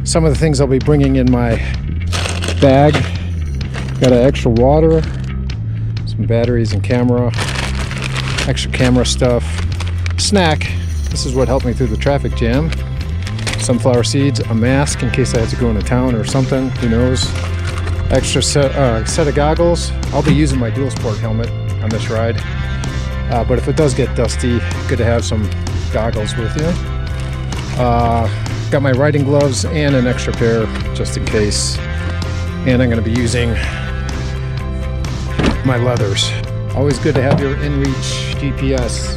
some of the things I'll be bringing in my bag. Got an extra water, some batteries and camera, extra camera stuff, snack. This is what helped me through the traffic jam. Sunflower seeds, a mask in case I have to go into town or something, who knows. Extra set of goggles. I'll be using my dual sport helmet on this ride. But if it does get dusty, good to have some goggles with you. Got my riding gloves and an extra pair just in case. And I'm going to be using my leathers. Always good to have your in-reach GPS.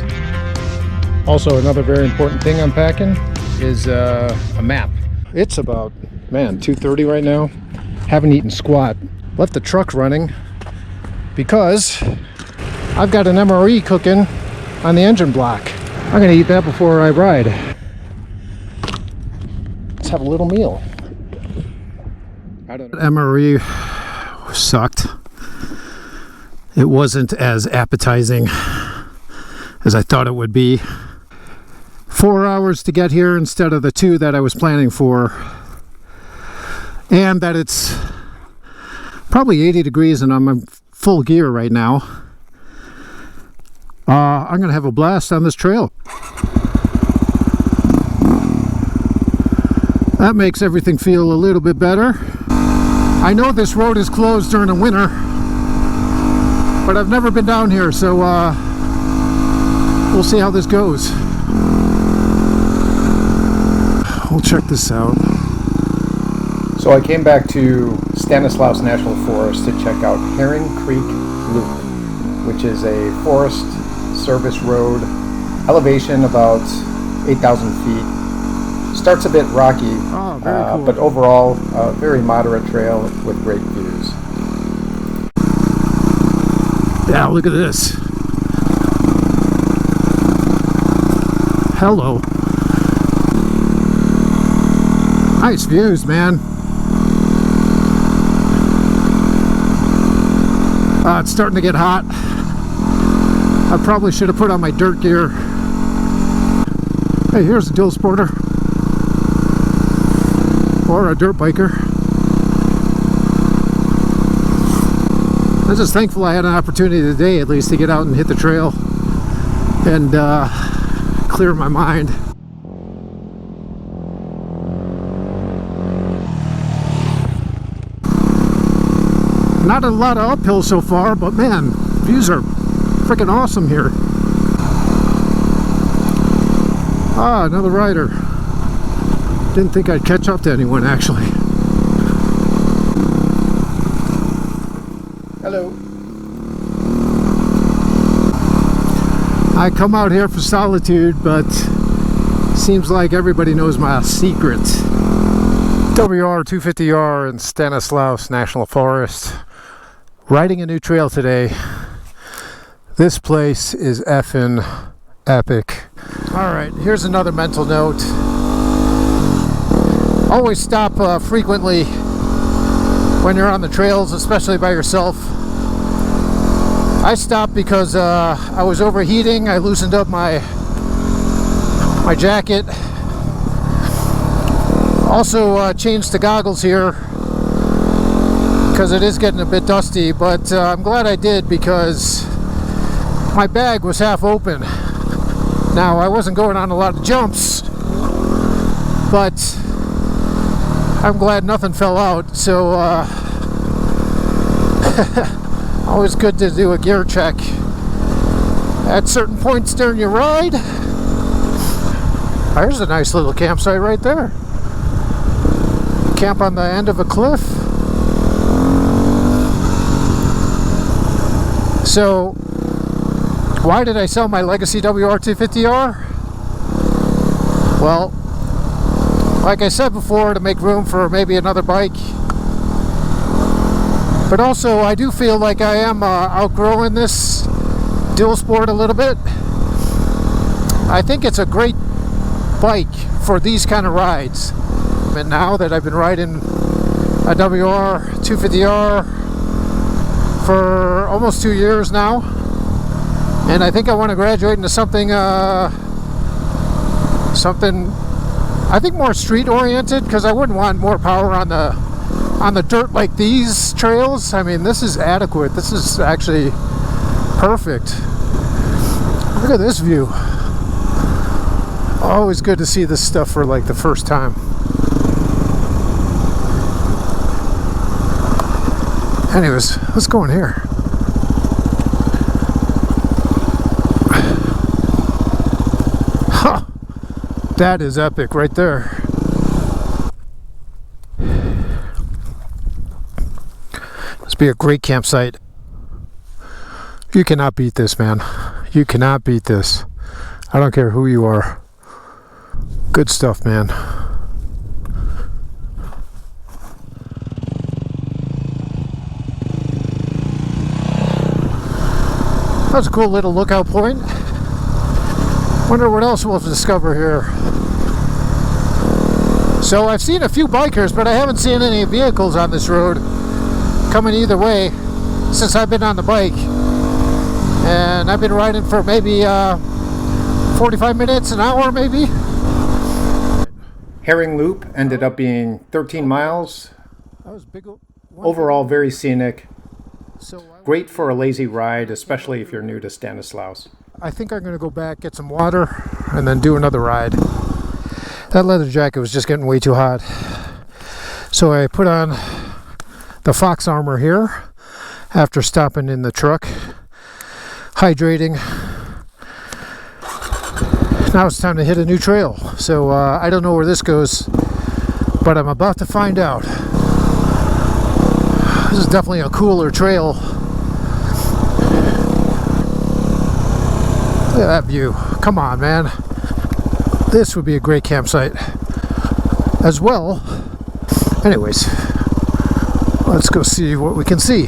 Also, another very important thing I'm packing is a map. It's about, 2:30 right now. Haven't eaten squat. Left the truck running because I've got an MRE cooking on the engine block. I'm gonna eat that before I ride. Let's have a little meal. I don't know. MRE sucked. It wasn't as appetizing as I thought it would be. 4 hours to get here instead of the 2 that I was planning for. And that it's probably 80 degrees and I'm in full gear right now. I'm going to have a blast on this trail. That makes everything feel a little bit better. I know this road is closed during the winter, but I've never been down here, so we'll see how this goes. We'll check this out. So I came back to Stanislaus National Forest to check out Herring Creek Loop, which is a Forest Service road, elevation about 8,000 feet. Starts a bit rocky, cool. But overall a very moderate trail with great views. Yeah, look at this. Hello. Nice views, man. It's starting to get hot. I probably should have put on my dirt gear. Hey, here's a dual sporter. Or a dirt biker. I'm just thankful I had an opportunity today at least to get out and hit the trail and clear my mind. Not a lot of uphill so far, but man, views are freaking awesome here. Ah, another rider. Didn't think I'd catch up to anyone actually. Hello. I come out here for solitude, but seems like everybody knows my secret. WR250R in Stanislaus National Forest. Riding a new trail today. This place is effing epic. Alright, here's another mental note. Always stop frequently when you're on the trails, especially by yourself. I stopped because I was overheating. I loosened up my jacket. Also changed the goggles here because it is getting a bit dusty, but I'm glad I did because my bag was half open. Now I wasn't going on a lot of jumps, but I'm glad nothing fell out, so always good to do a gear check at certain points during your ride. There's a nice little campsite right there. Camp on the end of a cliff. So, why did I sell my Legacy WR250R? Well, like I said before, to make room for maybe another bike. But also, I do feel like I am outgrowing this dual sport a little bit. I think it's a great bike for these kind of rides. And now that I've been riding a WR250R for almost 2 years now, and I think I want to graduate into something I think more street oriented, because I wouldn't want more power on the dirt like these trails. I mean, this is adequate. This is actually perfect. Look at this view. Always good to see this stuff for like the first time. Anyways, let's go in here. Huh. That is epic right there. Must be a great campsite. You cannot beat this, man. You cannot beat this. I don't care who you are. Good stuff, man. That was a cool little lookout point. Wonder what else we'll discover here. So I've seen a few bikers, but I haven't seen any vehicles on this road coming either way since I've been on the bike. And I've been riding for maybe 45 minutes, an hour maybe. Herring Loop ended up being 13 miles. That was big. Overall, very scenic. Great for a lazy ride, especially if you're new to Stanislaus. I think I'm going to go back, get some water, and then do another ride. That leather jacket was just getting way too hot. So I put on the Fox armor here after stopping in the truck, hydrating. Now it's time to hit a new trail. So I don't know where this goes, but I'm about to find out. This is definitely a cooler trail. Look at that view. Come on, man. This would be a great campsite as well. Anyways, let's go see what we can see.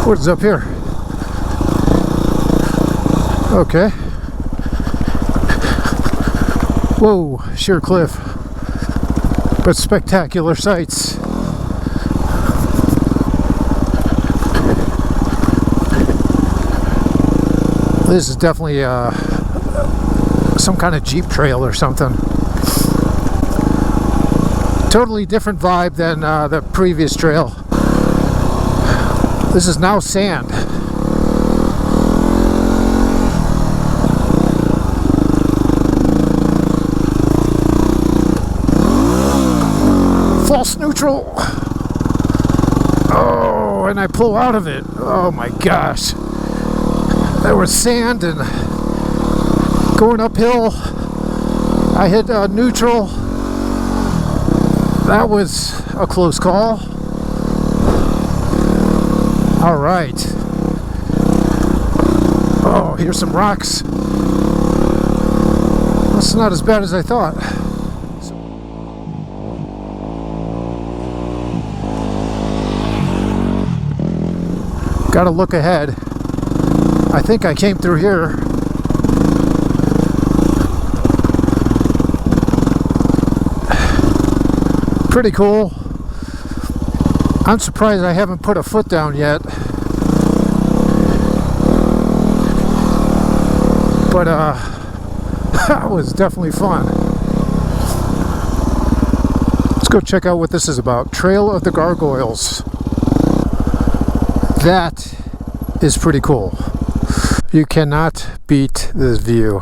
What's up here? Okay. Whoa, sheer cliff. But spectacular sights. This is definitely some kind of Jeep trail or something. Totally different vibe than the previous trail. This is now sand. False neutral. Oh, and I pull out of it. Oh my gosh. There was sand and going uphill. I hit neutral. That was a close call. All right. Oh, here's some rocks. That's not as bad as I thought. Gotta look ahead. I think I came through here. Pretty cool. I'm surprised I haven't put a foot down yet. But that was definitely fun. Let's go check out what this is about. Trail of the Gargoyles. That is pretty cool. You cannot beat this view.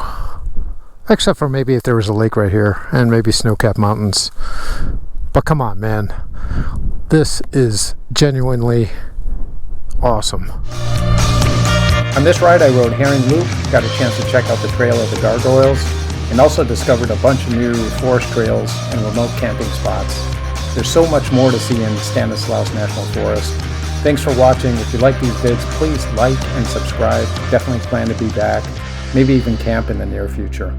Except for maybe if there was a lake right here and maybe snow-capped mountains. But come on, man. This is genuinely awesome. On this ride I rode Herring Loop, got a chance to check out the Trail of the Gargoyles, and also discovered a bunch of new forest trails and remote camping spots. There's so much more to see in Stanislaus National Forest. Thanks for watching. If you like these vids, please like and subscribe. Definitely plan to be back, maybe even camp in the near future.